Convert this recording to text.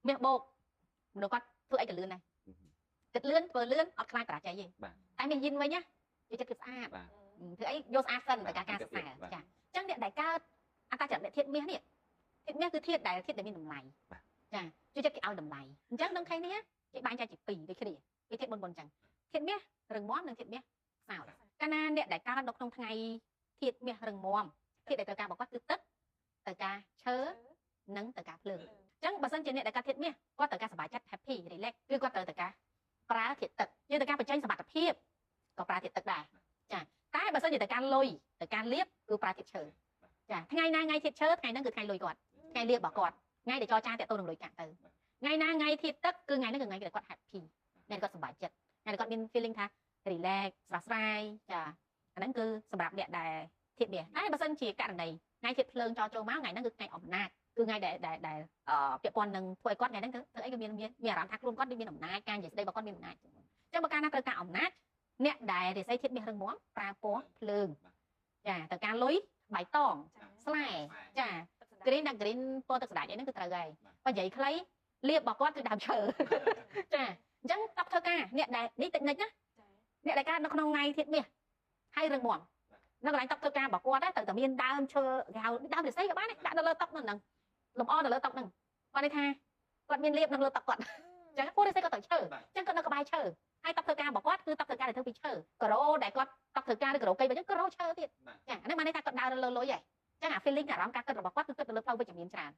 មាសបោកមនុស្សគាត់ធ្វើអីក៏លឿនដែរគិតលឿនធ្វើលឿនអត់ខ្លាចបរាជ័យទេតែមាសយិនវិញណាវាចិត្តគឺស្អាតធ្វើអីយកស្អាតសិនតែការសិក្សាចាអញ្ចឹងអ្នកដែលកើតអត្តចរិតធាតុមាសនេះធាតុមាសគឺធាតុដែលមានតម្លៃចាជួយចិត្តគេឲ្យតម្លៃអញ្ចឹងក្នុងខែនេះគេបែងចែកជាពីរដូចគ្នាវាធាតុ4អញ្ចឹងធាតុមាសរឹងមាំនិងធាតុមាសសោតកាលណាអ្នកដែលកើតនៅក្នុងថ្ងៃធាតុមាសរឹងមាំធាតុដែលត្រូវការរបស់គាត់គឺទឹកត្រូវការឈើនិងត្រូវការភ្លើងអញ្ចឹងបើសិនជាអ្នកដែលកើតធាតុមាសគាត់ត្រូវការសុបាយចិត្ត happy relax គឺគាត់ត្រូវការប្រើធាតុទឹកយើងត្រូវការបញ្ចេញសមត្ថភាពក៏ប្រើធាតុទឹកដែរចាតែបើសិនជាត្រូវការលុយត្រូវការលៀបគឺប្រើធាតុឈើចាថ្ងៃណាថ្ងៃធាតុឈើថ្ងៃហ្នឹងគឺថ្ងៃលុយគាត់ថ្ងៃលៀបរបស់គាត់ថ្ងៃដែលចរចាតាក់ទងនឹងលុយកាក់ទៅថ្ងៃណាថ្ងៃធាតុទឹកគឺថ្ងៃហ្នឹងគឺថ្ងៃដែលគាត់ happy ថ្ងៃគាត់សុបាយចិត្តថ្ងៃដែលគាត់មាន feeling ថា relax ស្រស់ស្រាយចាអាហ្នឹងគឺសម្រាប់អ្នកដែលធាតុមាសតែបើសិនជាករណីថ្ងៃធាតុភ្លើងចោចូលមកថ្ងៃហ្នឹងគឺថ្ងៃអំណាចគឺថ្ងៃដែលពាក់ព័ន្ធនឹងធ្វើឲ្យគាត់ថ្ងៃហ្នឹងធ្វើអីក៏មានអារម្មណ៍ថាខ្លួនគាត់មានអំណាចការនិយាយស្ដីរបស់គាត់មានអំណាចអញ្ចឹងបើកាលណាត្រូវការអំណាចអ្នកដែលរាសីធាតុមាសរឹងមាំប្រើពណ៌ភ្លើងចាត្រូវការលុយបៃតងស្លែចា green ដាក់ green ពណ៌ទឹកស្ដាច់អីហ្នឹងគឺត្រូវហើយបើនិយាយខ្លីលៀបរបស់គាត់គឺដើមឈើចាអញ្ចឹងតបធ្វើការអ្នកដែលនេះតិចនិចណាអ្នកដែលកើតនៅក្នុងថ្ងៃធាតុមាសហើយរឹងមាំនៅកន្លែងតុធ្វើការរបស់គាត់ត្រូវតែមានដើមឈើគេហៅដើមរិស័យក៏បានដាក់នៅលើតុហ្នឹងលំអនៅលើតុហ្នឹងគាត់ន័យថាគាត់មានលៀបនៅលើតុគាត់អញ្ចឹងពួករិស័យគាត់ត្រូវឈើអញ្ចឹងគាត់នៅក្បែរឈើហើយតុធ្វើការរបស់គាត់គឺតុធ្វើការដែលធ្វើពីឈើការ៉ូដែលគាត់តុធ្វើការឬការ៉ូកេវិញការ៉ូឈើទៀតចាអានេះបានន័យថាគាត់ដើរលើលុយហ៎អញ្ចឹងអា feeling អារម្មណ៍ការគិតរបស់គាត់គឺគិតទៅលើផ្លូវវិជ្ជមានច្រើន